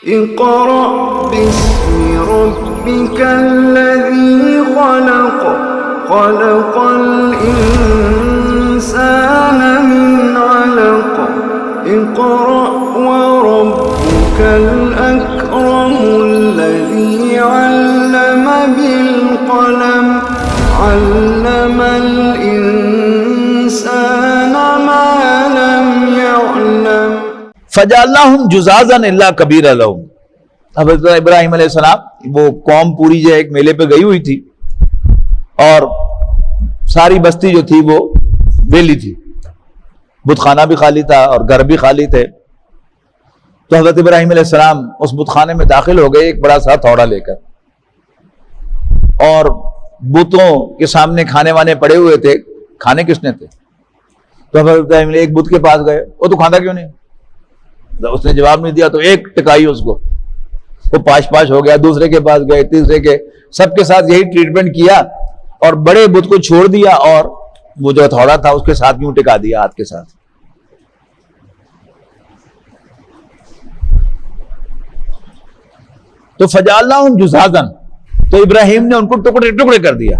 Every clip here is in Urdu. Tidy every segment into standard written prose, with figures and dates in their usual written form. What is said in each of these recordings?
اقرأ باسم ربك الذي خلق خلق الإنسان من علق اقرأ وربك الأكرم الذي علم بالقلم علم الإنسان ما لم يعلم فَجَعَلْنَاهُمْ جُزَازًا إِلَّا كَبِيرًا لَهُمْ۔ حضرت ابراہیم علیہ السلام وہ قوم پوری جو ایک میلے پہ گئی ہوئی تھی اور ساری بستی جو تھی وہ بیلی تھی، بت خانہ بھی خالی تھا اور گھر بھی خالی تھے، تو حضرت ابراہیم علیہ السلام اس بت خانے میں داخل ہو گئے ایک بڑا سا تھوڑا لے کر، اور بتوں کے سامنے کھانے وانے پڑے ہوئے تھے، کھانے کس نے تھے؟ تو حضرت ابراہیم ایک بت کے پاس گئے، وہ تو کھاتا کیوں نہیں؟ اس نے جواب نہیں دیا تو ایک ٹکائی اس کو، وہ پاش ہو گیا، دوسرے کے پاس گئے، تیسرے کے، سب کے ساتھ یہی ٹریٹمنٹ کیا اور بڑے بت کو چھوڑ دیا اور وہ جو تھوڑا تھا اس کے ساتھ یوں ٹکا دیا ہاتھ کے ساتھ۔ تو فجعلناہم جزازا، تو ابراہیم نے ان کو ٹکڑے ٹکڑے کر دیا،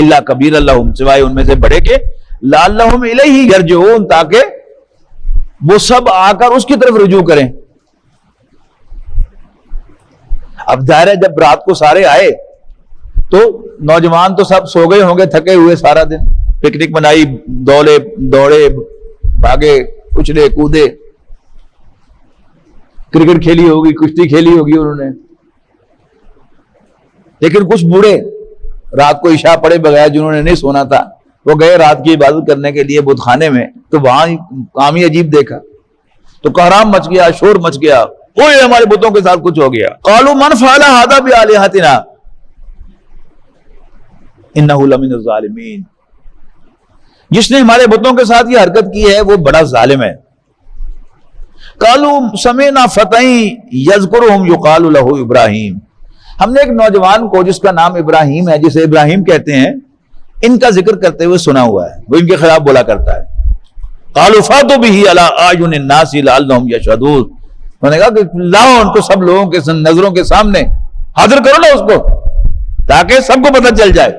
الا کبیر لہم، سوائے ان میں سے بڑے کے، لعلہم الیہ یرجعون، تاکہ وہ سب آ کر اس کی طرف رجوع کریں۔ اب ظاہر ہے جب رات کو سارے آئے تو نوجوان تو سب سو گئے ہوں گے، تھکے ہوئے، سارا دن پکنک منائی، دوڑے بھاگے، اچھلے کودے، کرکٹ کھیلی ہوگی، کشتی کھیلی ہوگی انہوں نے، لیکن کچھ بوڑھے رات کو عشاء پڑے بغیر جنہوں نے نہیں سونا تھا، وہ گئے رات کی عبادت کرنے کے لیے بت خانے میں، تو وہاں کام ہی عجیب دیکھا، تو کہرام مچ گیا، شور مچ گیا، اوئے ہمارے بتوں کے ساتھ کچھ ہو گیا۔ قالوا من فعل هذا بآلهتنا انه لمن الظالمین، جس نے ہمارے بتوں کے ساتھ یہ حرکت کی ہے وہ بڑا ظالم ہے۔ قالوا سمعنا فتى يذكرهم يقال له ابراہیم، ہم نے ایک نوجوان کو جس کا نام ابراہیم ہے، جسے ابراہیم کہتے ہیں، ان کا ذکر کرتے ہوئے سنا ہوا ہے، وہ ان کے خلاف بولا کرتا ہے۔ قالوا فاتوا به على اعين الناس لعلهم يشهدون، انہوں نے کہا کہ لاؤ ان کو سب لوگوں کے نظروں کے سامنے حاضر کرو نا اس کو، تاکہ سب کو پتہ چل جائے۔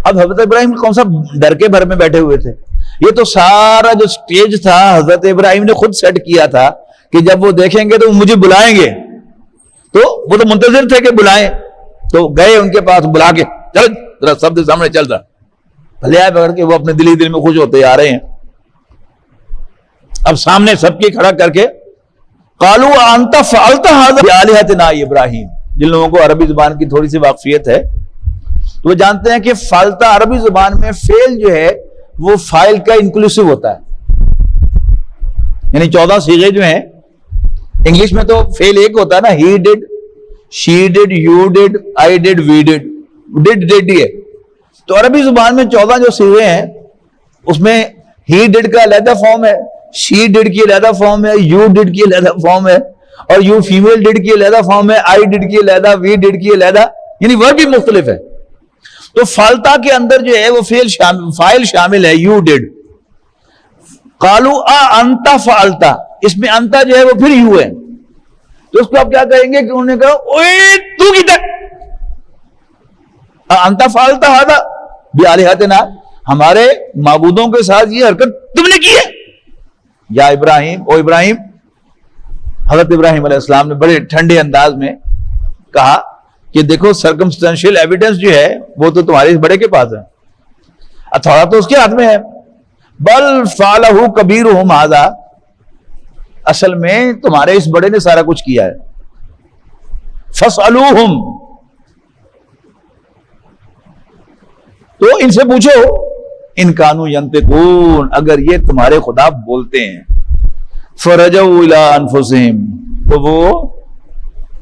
اب حضرت ابراہیم کون سا ڈر کے بھر میں بیٹھے ہوئے تھے، یہ تو سارا جو سٹیج تھا حضرت ابراہیم نے خود سیٹ کیا تھا کہ جب وہ دیکھیں گے تو مجھے بلائیں گے، تو وہ تو منتظر تھے کہ بلائیں، تو گئے ان کے پاس بلا کے، چل ذرا سب کے سامنے چل رہا، بھلے آئے بغیر کے وہ اپنے دل میں خوش ہوتے آ رہے ہیں۔ اب سامنے سب کی کھڑا کر کے قالوا انت فعلت هذا بآلهتنا ابراہیم، جن لوگوں کو عربی زبان کی تھوڑی سی واقفیت ہے تو وہ جانتے ہیں کہ فعلتا عربی زبان میں فعل جو ہے وہ فاعل کا انکلوسیو ہوتا ہے، یعنی 14 صیغے جو ہیں، انگلش میں تو فعل ایک ہوتا ہے نا، ہی ڈڈ، شی ڈڈ، یو ڈڈ، آئی ڈڈ، وی ڈڈ، ڈڈ ہی ہے، تو عربی زبان میں 14 جو صیغے ہیں اس میں ہی ڈڈ کا علیحدہ فارم ہے، شی ڈڈ کی علیحدہ فارم ہے، یو ڈڈ کی علیحدہ فارم ہے، اور یو فیمیل ڈڈ کی علیحدہ فارم ہے، آئی ڈڈ کی علیحدہ، وی ڈڈ کی علیحدہ، یعنی ورب بھی مختلف ہے۔ تو فالتا کے اندر جو ہے وہ فاعل شامل ہے، یو ڈڈ۔ قالوا انت فعلتا، اس میں انت جو ہے وہ پھر یو ہے، تو اس کو آپ کیا کہیں گے کہ انہوں نے کہا اوئے تو کی تک انت فعلتا هذا بآلهتنا، ہمارے معبودوں کے ساتھ یہ حرکت تم نے کی ہے یا ابراہیم، او ابراہیم۔ حضرت ابراہیم علیہ السلام نے بڑے ٹھنڈے انداز میں کہا کہ دیکھو سرکمسٹینشیل ایویڈنس جو ہے وہ تو تمہارے اس بڑے کے پاس ہے، ہتھوڑا تو اس کے ہاتھ میں ہے، بل فعلہ کبیرہم ھذا، اصل میں تمہارے اس بڑے نے سارا کچھ کیا ہے، فاسألوہم، تو ان سے پوچھو، ان کانوا ینطقون، اگر یہ تمہارے خدا بولتے ہیں، فرجعوا الی انفسہم، تو وہ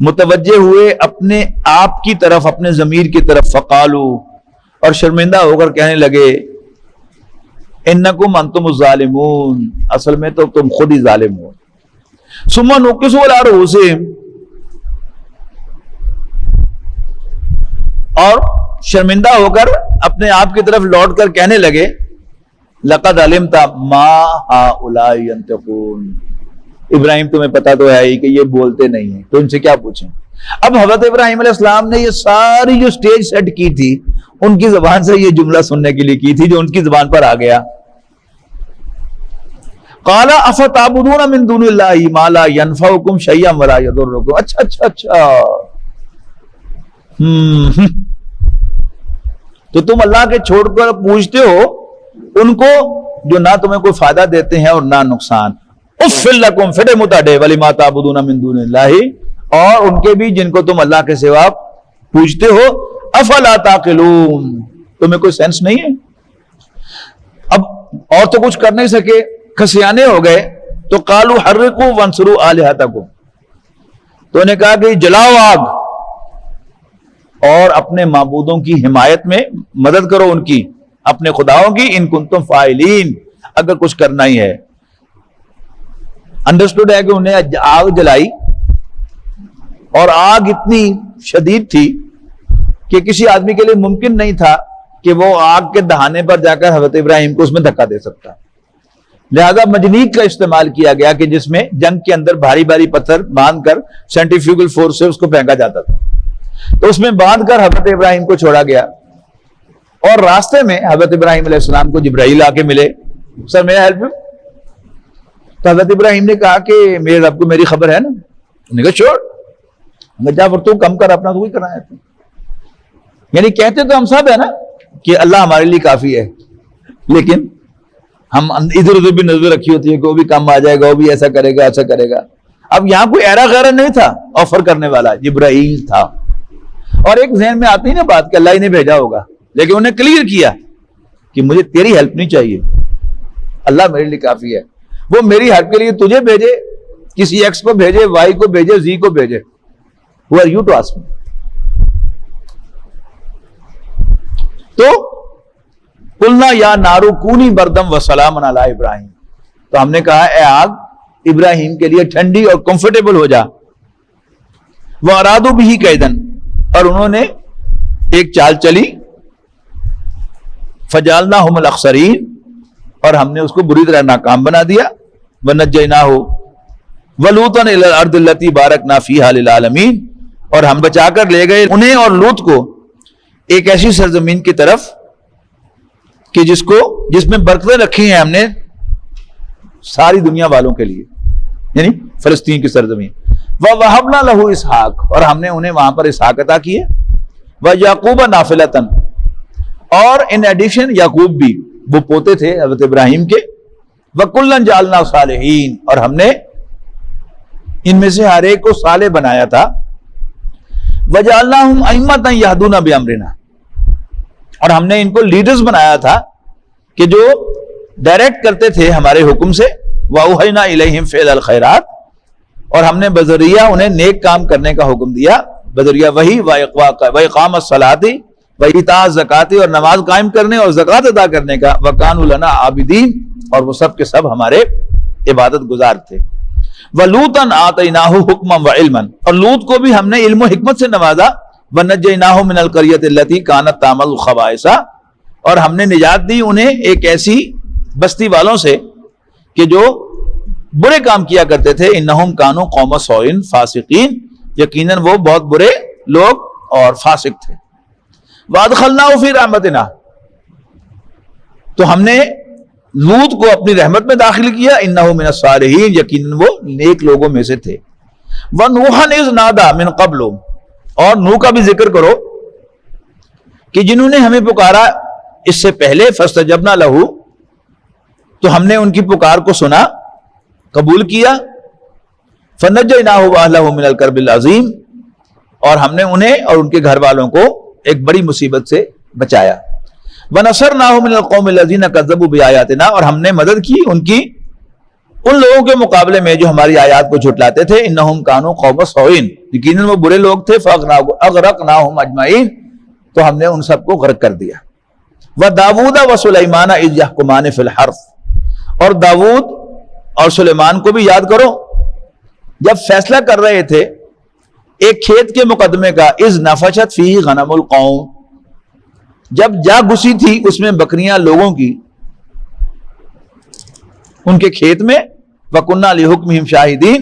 متوجہ ہوئے اپنے آپ کی طرف، اپنے ضمیر کی طرف، فقالوا، اور شرمندہ ہو کر کہنے لگے، انکم انتم الظالمون، اصل میں تو تم خود ہی ظالم ہو۔ ثم نکسوا علی رؤوسہم، اور شرمندہ ہو کر اپنے آپ کی طرف لوٹ کر کہنے لگے، لقد علمت ما هؤلاء ينطقون، ابراہیم تمہیں پتا تو ہے ہی کہ یہ بولتے نہیں ہیں، تو ان سے کیا پوچھیں؟ اب حضرت ابراہیم علیہ السلام نے یہ ساری جو سٹیج سیٹ کی تھی ان کی زبان سے یہ جملہ سننے کے لیے کی تھی جو ان کی زبان پر آ گیا. قال افتعبدون من دون اللہ ما لا ينفعکم شیئا ولا یضرکم. اچھا تو تم اللہ کے چھوڑ کر پوچھتے ہو ان کو جو نہ تمہیں کوئی فائدہ دیتے ہیں اور نہ نقصان. اف لکم فڑے متاڈے ولما تعبدون من دون اللہ، اور ان کے بھی جن کو تم اللہ کے سوا پوچھتے ہو. افلا تعقلون، تمہیں کوئی سینس نہیں ہے؟ اب اور تو کچھ کر نہیں سکے، کھسیانے ہو گئے، تو قالوا حرقوا وانصروا آلہتکم، تو انہیں کہا کہ جلاؤ آگ اور اپنے معبودوں کی حمایت میں مدد کرو، ان کی اپنے خداؤں کی، ان کنتم فاعلین، اگر کچھ کرنا ہی ہے. انڈرسٹوڈ ہے کہ انہیں آگ جلائی اور آگ اتنی شدید تھی کہ کسی آدمی کے لیے ممکن نہیں تھا کہ وہ آگ کے دہانے پر جا کر حضرت ابراہیم کو اس میں دھکا دے سکتا. لہذا مجنیق کا استعمال کیا گیا کہ جس میں جنگ کے اندر بھاری بھاری پتھر باندھ کر سینٹریفیوگل فورس سے اس کو پھینکا جاتا تھا. تو اس میں باندھ کر حضرت ابراہیم کو چھوڑا گیا، اور راستے میں حضرت ابراہیم علیہ السلام کو جبرائیل آ کے ملے. سر میرا ہیلپ، تو حضرت ابراہیم نے کہا کہ میرے رب کو میری خبر ہے نا. انہوں نے کہا شور، جا پھر تو کم کر اپنا، تو وہی کرنا ہے. یعنی کہتے تو ہم سب ہے نا کہ اللہ ہمارے لیے کافی ہے، لیکن ہم ادھر ادھر بھی نظر رکھی ہوتی ہے کہ وہ بھی کم آ جائے گا، وہ بھی ایسا کرے گا ایسا کرے گا. اب یہاں کوئی ایرا غیرہ نہیں تھا، آفر کرنے والا جبرائیل تھا. اور ایک ذہن میں آتی نا بات کہ اللہ ہی نے بھیجا ہوگا، لیکن انہیں کلیئر کیا کہ مجھے تیری ہیلپ نہیں چاہیے، اللہ میرے لیے کافی ہے. وہ میری ہیلپ کے لیے تجھے بھیجے، کسی ایکس کو بھیجے، وائی کو بھیجے، زی کو بھیجے. Who are you to ask me؟ تو قلنا یا نارو کونی بردم وسلام علی ابراہیم، تو ہم نے کہا اے آگ ابراہیم کے لیے ٹھنڈی اور کمفرٹیبل ہو جا. وارادوا بہ کیدن، اور انہوں نے ایک چال چلی. فجعلناہم الاخسرین، اور ہم نے اس کو بری طرح ناکام بنا دیا. ونجیناہ ولوطا الی الارض التی بارکنا فیہا للعالمین، اور ہم بچا کر لے گئے انہیں اور لوط کو ایک ایسی سرزمین کی طرف کہ جس میں برکتیں رکھی ہیں ہم نے ساری دنیا والوں کے لیے، یعنی فلسطین کی سرزمین. وَوَهَبْنَا لَهُ اسحاق، اور ہم نے انہیں وہاں پر اسحاق عطا کیے. وَيَعْقُوبَ نَافِلَةً، اور ان ایڈیشن یعقوب بھی، وہ پوتے تھے حضرت ابراہیم کے. وَكُلًّا جَعَلْنَا صَالِحِينَ، اور ہم نے ان میں سے ہر ایک کو صالح بنایا تھا. وَجَعَلْنَاهُمْ أَئِمَّةً يَهْدُونَ بِأَمْرِنَا، اور ہم نے ان کو لیڈرز بنایا تھا کہ جو ڈائریکٹ کرتے تھے ہمارے حکم سے. وَأَوْحَيْنَا إِلَيْهِمْ فِعْلَ الْخَيْرَاتِ، اور ہم نے بذریعہ انہیں نیک کام کرنے کا حکم دیا، بذریعہ وحی. وَإِقَامَ الصَّلَاةِ وَإِيتَاءِ الزَّكَاةِ، اور نماز قائم کرنے اور زکوٰۃ ادا کرنے کا. وَكَانُوا لَنَا عَابِدِينَ، اور وہ سب کے سب ہمارے عبادت گزار تھے. وَلُوطًا آتَيْنَاهُ حُكْمًا وَعِلْمًا، اور لوط کو بھی ہم نے علم و حکمت سے نوازا. وَنَجَّيْنَاهُ مِنَ الْقَرْيَةِ الَّتِي كَانَتْ تَعْمَلُ الْخَبَائِثَ، اور ہم نے نجات دی انہیں ایک ایسی بستی والوں سے کہ جو برے کام کیا کرتے تھے. اِنَّهُمْ كَانُوا قَوْمَ سَوْءٍ فَاسِقِينَ، یقیناً وہ بہت برے لوگ اور فاسق تھے. وَأَدْخَلْنَاهُ فِي رَحْمَتِنَا، تو ہم نے لوط کو اپنی رحمت میں داخل کیا. انہو من الصالحین، یقیناً وہ نیک لوگوں میں سے تھے. وَنُوحًا اِذْ نَادَىٰ مِن قَبْلُ، اور نوح کا بھی ذکر کرو کہ جنہوں نے ہمیں پکارا اس سے پہلے. فَاسْتَجَبْنَا لَهُ، تو ہم نے ان کی پکار کو سنا، قبول کیا. فَنَجَّيْنَاهُ وَأَهْلَهُ مِنَ الْكَرْبِ الْعَظِيمِ، اور ہم نے انہیں اور ان کے گھر والوں کو ایک بڑی مصیبت سے بچایا. وَنَصَرْنَاهُ مِنَ الْقَوْمِ الَّذِينَ كَذَّبُوا بِآيَاتِنَا، اور ہم نے مدد کی ان لوگوں کے مقابلے میں جو ہماری آیات کو جھٹلاتے تھے. اِنَّهُمْ كَانُوا قَوْمَ سَوْءٍ، یقیناً وہ برے لوگ تھے. فَأَغْرَقْنَاهُمْ أَجْمَعِينَ، تو ہم نے ان سب کو غرق کر دیا. وَدَاوُودَ وَسُلَيْمَانَ إِذْ يَحْكُمَانِ فِي الْحَرْثِ، اور داؤد اور سلیمان کو بھی یاد کرو جب فیصلہ کر رہے تھے ایک کھیت کے مقدمے کا. اِذْ نَفَشَتْ فِيهِ غَنَمُ الْقَوْمِ، جب جا گھسی تھی اس میں بکریاں لوگوں کی، ان کے کھیت میں. وَكُنَّا لِحُكْمِهِمْ شَاهِدِينَ،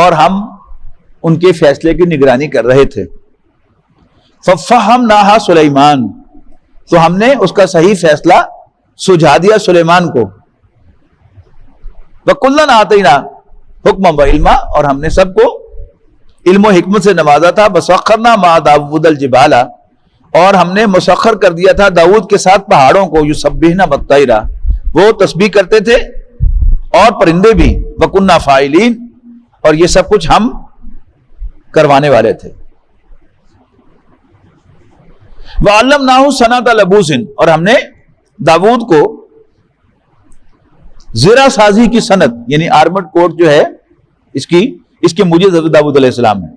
اور ہم ان کے فیصلے کی نگرانی کر رہے تھے. فَفَهَّمْنَاهَا سُلَيْمَانَ، تو ہم نے اس کا صحیح فیصلہ سجھا دیا سلیمان کو. وَكُلًّا آتَيْنَا حُكْمًا وَعِلْمًا، اور ہم نے سب کو علم و حکمت سے نوازا تھا. وَسَخَّرْنَا مَعَ داؤد الْجِبَالَ، اور ہم نے مسخر کر دیا تھا داؤد کے ساتھ پہاڑوں کو. یُسَبِّحْنَ وَالطَّيْرَ، وہ تسبیح کرتے تھے اور پرندے بھی. وَكُنَّا فَاعِلِينَ، اور یہ سب کچھ ہم کروانے والے تھے. وَعَلَّمْنَاهُ صَنْعَةَ لَبُوسٍ، اور ہم نے داؤد کو زرہ سازی کی صنعت، یعنی آرمڈ کوٹ جو ہے اس کے مجھے حضرت داؤد علیہ السلام ہے.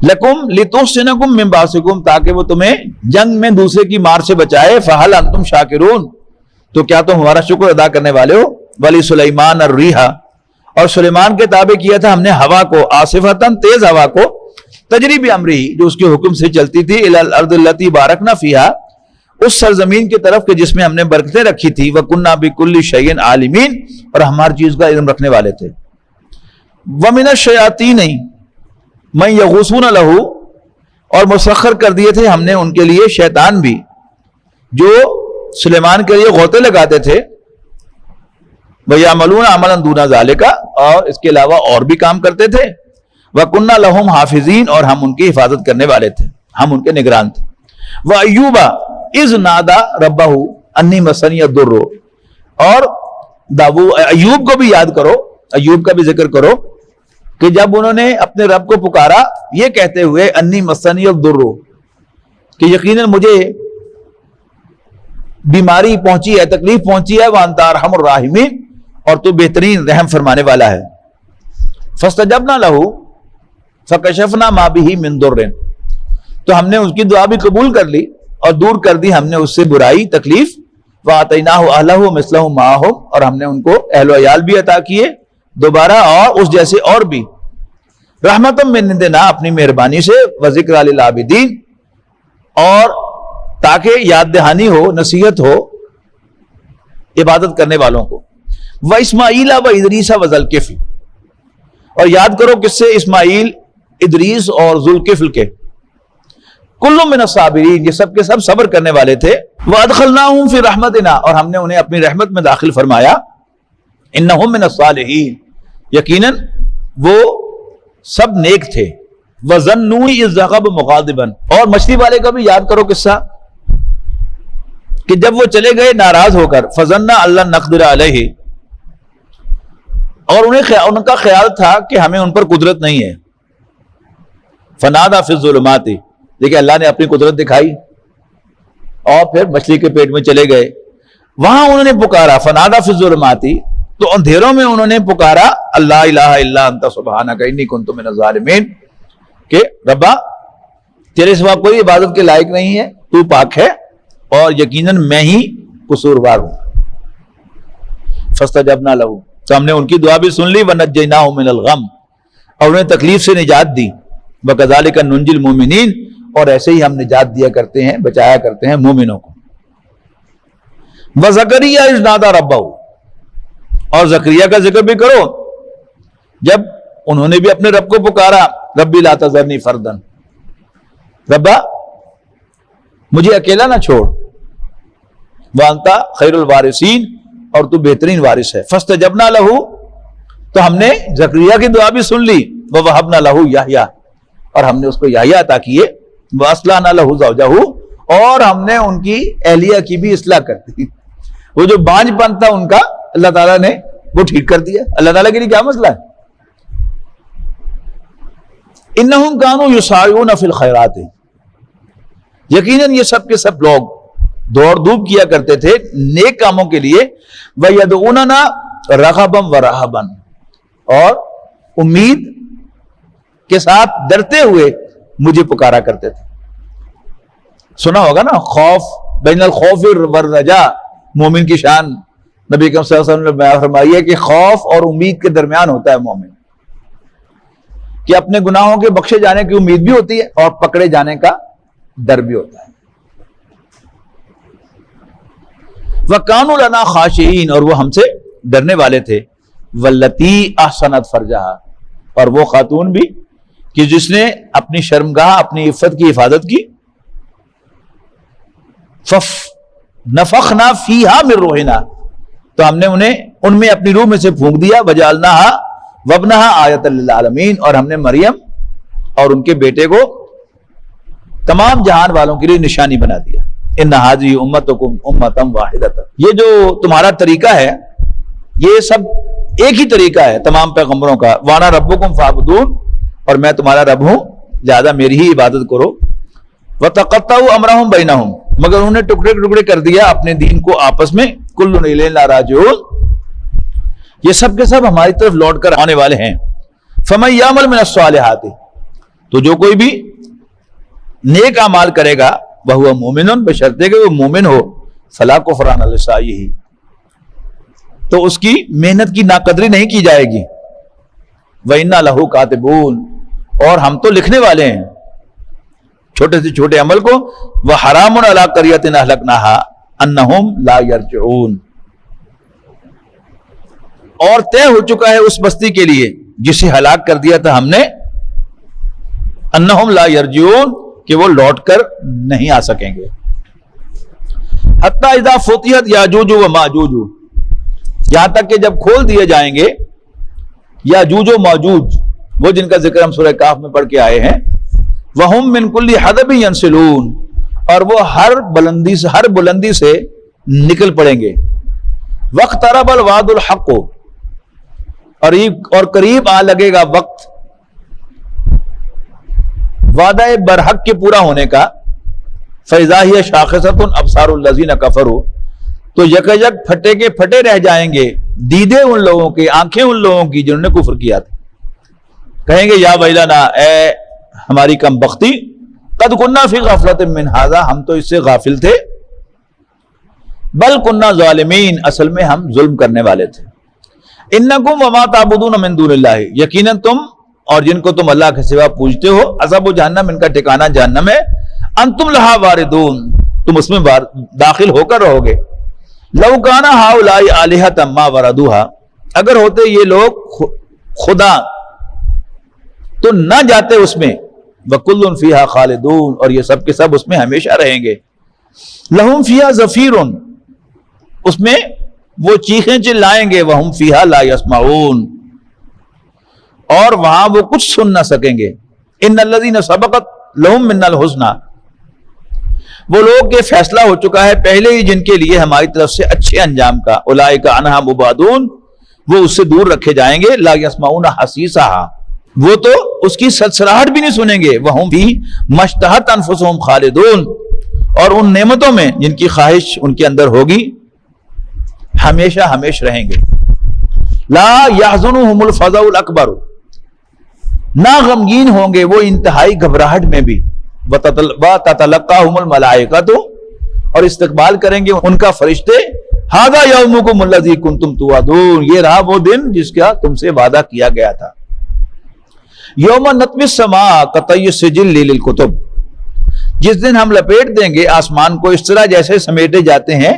لَكُمْ لِتُحْصِنَكُمْ مِنْ بَأْسِكُمْ، تاکہ وہ تمہیں جنگ میں دوسرے کی مار سے بچائے. فَهَلْ أَنْتُمْ شَاكِرُونَ، تو کیا تم ہمارا شکر ادا کرنے والے ہو. وَلِسُلَيْمَانَ الرِّيحَ، اور سلیمان کے تابع کیا تھا ہم نے ہوا کو. عاصفۃً، تیز ہوا کو. تجری بِأَمْرِهِ، جو اس کے حکم سے چلتی تھی. إِلَى الْأَرْضِ الَّتِي بَارَكْنَا فِيهَا، اس سرزمین کی طرف کہ جس میں ہم نے برکتیں رکھی تھی. وَكُنَّا بِكُلِّ شَيْءٍ عَالِمِينَ، اور ہم ہر چیز کا علم رکھنے والے تھے. وَمِنَ الشَّيَاطِينِ مَن يَغُوصُونَ لَهُ، اور مسخر کر دیے تھے ہم نے ان کے لیے شیطان بھی جو سلیمان کے لیے غوطے لگاتے تھے. وَيَعْمَلُونَ عَمَلًا دُونَ ذَلِكَ، اور اس کے علاوہ اور بھی کام کرتے تھے. وَكُنَّا لَهُمْ حَافِظِينَ، اور ہم ان کی حفاظت کرنے والے تھے، ہم ان کے نگران تھے. وَأَيُّوبَ إِذْ نَادَى رَبَّهُ أَنِّي مَسَّنِيَ الضُّرُّ، اور ایوب کو بھی یاد کرو، ایوب کا بھی ذکر کرو کہ جب انہوں نے اپنے رب کو پکارا یہ کہتے ہوئے انی مسنی الضر، کہ یقیناً مجھے بیماری پہنچی ہے، تکلیف پہنچی ہے. وانت ارحم الراحمین، اور تو بہترین رحم فرمانے والا ہے. فاستجبنا له فکشفنا ما به من ضر، تو ہم نے اس کی دعا بھی قبول کر لی اور دور کر دی ہم نے اس سے برائی تکلیف. وآتیناہ اہلہ مثلہم معہم، اور ہم نے ان کو اہل و عیال بھی عطا کیے دوبارہ اور اس جیسے اور بھی. رحمتم من عندنا، اپنی مہربانی سے. وذکر للعابدین، اور تاکہ یاد دہانی ہو، نصیحت ہو عبادت کرنے والوں کو. واسماعیل وادریس وذوالکفل، اور یاد کرو کس سے؟ اسماعیل، ادریس اور ذوالکفل کے. کل من الصابرین، یہ سب کے سب صبر کرنے والے تھے. وادخلناہم فی رحمتنا، اور ہم نے انہیں اپنی رحمت میں داخل فرمایا. انہم من الصالحین، یقیناً وہ سب نیک تھے. وظنوا اذ ذهب مغاضبا، اور مچھلی والے کا بھی یاد کرو قصہ کہ جب وہ چلے گئے ناراض ہو کر. فظن ان لن نقدر علیہ، اور ان کا خیال تھا کہ ہمیں ان پر قدرت نہیں ہے. فنادى فی الظلمات، دیکھیں اللہ نے اپنی قدرت دکھائی اور پھر مچھلی کے پیٹ میں چلے گئے. وہاں انہوں نے پکارا. فنادى فی الظلمات، تو اندھیروں میں انہوں نے پکارا اللہ الہ الا انت سبحانک انی کنت من الظالمین، کہ ربا تیرے سوا کوئی عبادت کے لائق نہیں ہے، تو پاک ہے اور یقیناً میں ہی قصوروار ہوں. فاستجبنا له، تو ہم نے ان کی دعا بھی سن لی. ونجیناہ من الغم، اور انہیں تکلیف سے نجات دی. وکذالک ننجی المؤمنین، اور ایسے ہی ہم نجات دیا کرتے ہیں، بچایا کرتے ہیں مومنوں کو. وزکریا اذ نادى ربہ، اور زکریا کا ذکر بھی کرو جب انہوں نے بھی اپنے رب کو پکارا. ربی لا تذرنی فردا، ربا مجھے اکیلا نہ چھوڑ. وانت خیر الوارثین، اور تو بہترین وارث ہے. فاستجبنا له، تو ہم نے زکریا کی دعا بھی سن لی. ووهبنا له یحییٰ، اور ہم نے اس کو یحییٰ عطا کیے. واصلحنا له زوجہ، اور ہم نے ان کی اہلیہ کی بھی اصلاح کر دی. وہ جو بانجھ پن تھا ان کا اللہ تعالیٰ نے وہ ٹھیک کر دیا. اللہ تعالیٰ کے لیے کیا مسئلہ ہے؟ انہم کانوا یسارعون فی الخیرات، یقیناً یہ سب کے سب لوگ دوڑ دھوپ کیا کرتے تھے نیک کاموں کے لیے. وَيَدْعُونَنَا رَغَبًا وَرَهَبًا، اور امید کے ساتھ ڈرتے ہوئے مجھے پکارا کرتے تھے. سنا ہوگا نا خوف، بین الخوف والرجاء، مومن کی شان نبی کریم صلی اللہ علیہ وسلم نے بیان فرمائی ہے کہ خوف اور امید کے درمیان ہوتا ہے مومن، کہ اپنے گناہوں کے بخشے جانے کی امید بھی ہوتی ہے اور پکڑے جانے کا ڈر بھی ہوتا ہے. وَكَانُوا لَنَا خَاشِعِينَ، اور وہ ہم سے ڈرنے والے تھے، واللتی احسنت فرجہا، اور وہ خاتون بھی کہ جس نے اپنی شرمگاہ، اپنی عفت کی حفاظت کی، نفخنا فیہا من روحنا، تو ہم نے انہیں ان میں اپنی روح میں سے پھونک دیا، وجعلناہا وابنہا آیۃ للعالمین، اور ہم نے مریم اور ان کے بیٹے کو تمام جہان والوں کے لیے نشانی بنا دیا۔ ان ھذہ امتکم امۃ واحدۃ، یہ جو تمہارا طریقہ ہے یہ سب ایک ہی طریقہ ہے تمام پیغمبروں کا، وانا ربکم فاعبدون، اور میں تمہارا رب ہوں لہذا میری ہی عبادت کرو۔ وتقطعوا امرهم بینہم، مگر انہوں نے ٹکڑے ٹکڑے کر دیا اپنے دین کو آپس میں، کل الینا راجعون، یہ سب کے سب ہماری طرف لوٹ کر آنے والے ہیں۔ فمن یعمل من الصالحات، تو جو کوئی بھی نیک اعمال کرے گا، وہو مومن، بشرطے کہ وہ مومن ہو، فلا کفران لسعیہ، تو اس کی محنت کی ناقدری نہیں کی جائے گی۔ وَإِنَّا لَهُ كَاتِبُونَ، اور ہم تو لکھنے والے ہیں چھوٹے سے چھوٹے عمل کو۔ وَحَرَامٌ عَلَىٰ قَرْيَةٍ أَهْلَكْنَاهَا أَنَّهُمْ لَا يَرْجِعُونَ، اور طے ہو چکا ہے اس بستی کے لیے جسے ہلاک کر دیا تھا ہم نے، أَنَّهُمْ لَا يَرْجِعُونَ، کہ وہ لوٹ کر نہیں آ سکیں گے۔ حَتَّى إِذَا فُتِحَتْ يَأْجُوجُ وَمَأْجُوجُ، یہاں تک کہ جب کھول دیے جائیں گے یاجوج و ماجوج، وہ جن کا ذکر ہم سورہ کہف میں پڑھ کے آئے ہیں، وَهُم مِّن كُلِّ حَدَبٍ يَنسِلُونَ، اور وہ ہر بلندی سے نکل پڑیں گے۔ وَاقْتَرَبَ الْوَعْدُ الْحَقُّ، اور قریب آ لگے گا وقت وعدہ برحق کے پورا ہونے کا۔ فَإِذَا هِيَ شَاخِصَةٌ أَبْصَارُ الَّذِينَ كَفَرُوا، تو یکیک پھٹے کے پھٹے رہ جائیں گے دیدے ان لوگوں کے، آنکھیں ان لوگوں کی جنہوں نے کفر کیا تھا، کہیں گے یا ویلنا، اے ہماری کم بختی، قد کننا فی غفلۃ من ھذا، ہم تو اس سے غافل تھے، بل کننا ظالمین، اصل میں ہم ظلم کرنے والے تھے۔ انکم وما تعبدون من دون اللہ، یقیناً تم اور جن کو تم اللہ کے سوا پوجتے ہو، عذاب جہنم، ان کا ٹھکانہ جہنم ہے، انتم لہا واردون، تم اس میں داخل ہو کر رہو گے۔ لو کان ہؤلاء آلہۃ ما وردوہا، اگر ہوتے یہ لوگ خدا تو نہ جاتے اس میں، وکل فیہا خالدون، اور یہ سب کے سب اس میں ہمیشہ رہیں گے۔ لہم فیہا زفیر، اس میں وہ چیخیں چلائیں گے، وہم فیہا لا یسمعون، اور وہاں وہ کچھ سن نہ سکیں گے۔ ان الذین سبقت لہم منا الحسنی، وہ لوگ کے فیصلہ ہو چکا ہے پہلے ہی جن کے لیے ہماری طرف سے اچھے انجام کا، اولئک عنہا مبعدون، وہ اس سے دور رکھے جائیں گے، لا یسمعون حسیسہا، وہ تو اس کی سرسراہٹ بھی نہیں سنیں گے، وہم فی ما اشتہت انفسہم خالدون، اور ان نعمتوں میں جن کی خواہش ان کے اندر ہوگی ہمیشہ ہمیش رہیں گے۔ لا یحزنہم الفزع الاکبر، نہ غمگین ہوں گے وہ انتہائی گھبراہٹ میں بھی، وَتَتَلَقَّاهُمُ الْمَلَائِكَةُ، اور استقبال کریں گے ان کا فرشتے، هَذَا يَوْمُكُمُ الَّذِي كُنْتُمْ تُوعَدُونَ، یہ رہا وہ دن جس کا تم سے وعدہ کیا گیا تھا۔ يَوْمَ نَطْوِي السَّمَاءَ كَطَيِّ السِّجِلِّ لِلْكُتُبِ، جس دن ہم لپیٹ دیں گے آسمان کو اس طرح جیسے سمیٹے جاتے ہیں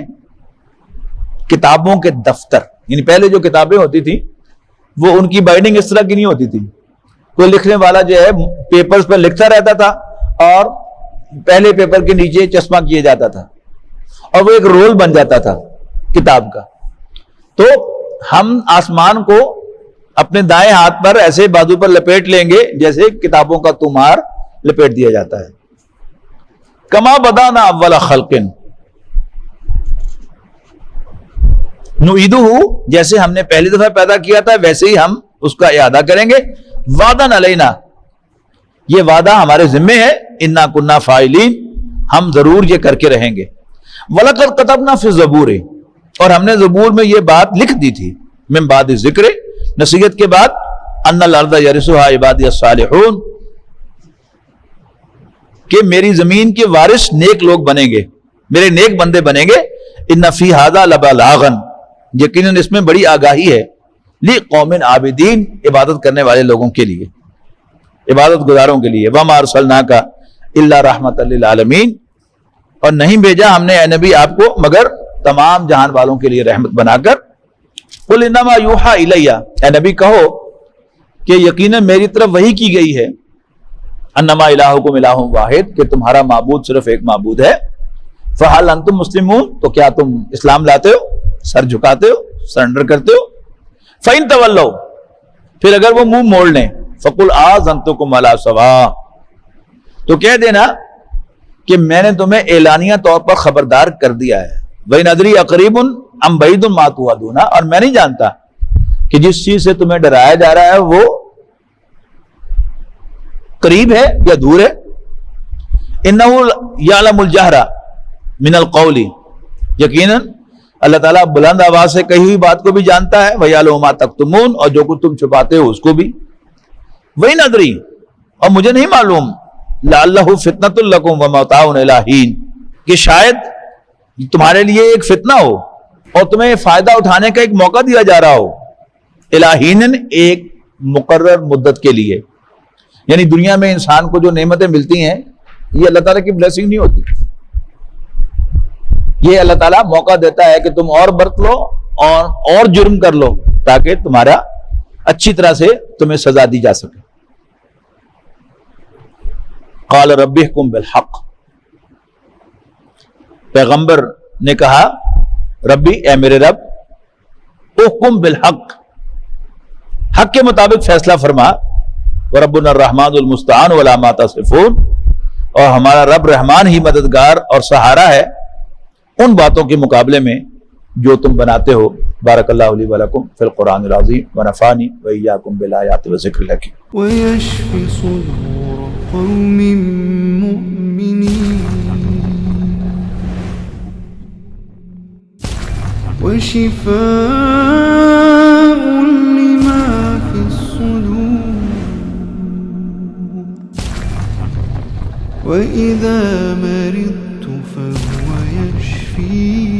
کتابوں کے دفتر، یعنی پہلے جو کتابیں ہوتی تھی وہ ان کی بائنڈنگ اس طرح کی نہیں ہوتی تھی، کوئی لکھنے والا جو ہے پیپرز پر لکھتا رہتا تھا اور پہلے پیپر کے نیچے چشمہ کیا جاتا تھا اور وہ ایک رول بن جاتا تھا کتاب کا۔ تو ہم آسمان کو اپنے دائیں ہاتھ پر ایسے بازو پر لپیٹ لیں گے جیسے کتابوں کا تمہار لپیٹ دیا جاتا ہے۔ کما بدانا اول خلق نعیدہ، جیسے ہم نے پہلی دفعہ پیدا کیا تھا ویسے ہی ہم اس کا اعادہ کریں گے۔ وعدن علینا، یہ وعدہ ہمارے ذمے ہے، انا کنا فاعلین، ہم ضرور یہ کر کے رہیں گے۔ وَلَقَدْ كَتَبْنَا فِي الزَّبُورِ، اور ہم نے زبور میں یہ بات لکھ دی تھی، من بعد ذکر، نصیحت کے بعد، ان الارض یرثها عبادی الصالحون، کہ میری زمین کے وارث نیک لوگ بنیں گے، میرے نیک بندے بنیں گے۔ ان فی ھذا لبلاغا، یقیناً اس میں بڑی آگاہی ہے، لقوم عابدین، عبادت کرنے والے لوگوں کے لیے، عبادت گزاروں کے لیے۔ وما ارسلناک الا رحمۃ للعالمین، اور نہیں بھیجا ہم نے اے نبی آپ کو مگر تمام جہان والوں کے لیے رحمت بنا کر۔ قل انما یوحا الیہ، اے نبی کہو کہ یقیناً میری طرف وحی کی گئی ہے، انما الہکم الہ واحد، کہ تمہارا معبود صرف ایک معبود ہے، فہل انتم مسلمون، تو کیا تم اسلام لاتے ہو، سر جھکاتے ہو، سرنڈر کرتے ہو؟ فَإِن تَوَلَّوْا، پھر اگر وہ منہ موڑ لیں، فَقُلْ آذَنْتُكُمْ عَلَىٰ سَوَاءٍ، تو کہہ دینا کہ میں نے تمہیں اعلانیہ طور پر خبردار کر دیا ہے، وَإِنْ أَدْرِي أَقَرِيبٌ أَمْ بَعِيدٌ مَا تُوعَدُونَ، اور میں نہیں جانتا کہ جس چیز سے تمہیں ڈرایا جا رہا ہے وہ قریب ہے یا دور ہے۔ إِنَّهُ يَعْلَمُ الْجَهْرَ مِنَ الْقَوْلِ، یقیناً اللہ تعالیٰ بلند آواز سے کہی ہوئی بات کو بھی جانتا ہے، وَيَعْلَمُ مَا تَكْتُمُونَ، اور جو کچھ تم چھپاتے ہو اس کو بھی۔ وَإِنْ أَدْرِي، اور مجھے نہیں معلوم، لَعَلَّهُ فِتْنَةٌ لَكُمْ وَمَتَاعٌ إِلَىٰ حِينٍ، کہ شاید تمہارے لیے ایک فتنہ ہو اور تمہیں فائدہ اٹھانے کا ایک موقع دیا جا رہا ہو، إِلَىٰ حِينٍ، ایک مقرر مدت کے لیے، یعنی دنیا میں انسان کو جو نعمتیں ملتی ہیں یہ اللہ تعالیٰ کی بلیسنگ نہیں ہوتی، یہ اللہ تعالیٰ موقع دیتا ہے کہ تم اور برت لو اور جرم کر لو تاکہ تمہارا اچھی طرح سے تمہیں سزا دی جا سکے۔ قال رب احکم بالحق، پیغمبر نے کہا ربی، اے میرے رب، احکم بالحق، حق کے مطابق فیصلہ فرما، وربنا الرحمن المستعان ولا ما تصفون، اور ہمارا رب رحمان ہی مددگار اور سہارا ہے ان باتوں کے مقابلے میں جو تم بناتے ہو۔ بارک اللہ لی ولکم فی القرآن العظیم ونفعنی وإیاکم بالآیات والذکر الحکیم۔ ويشفي صدور قوم مؤمنين وشفاء لما في الصدور وإذا مرضت فهو يشفين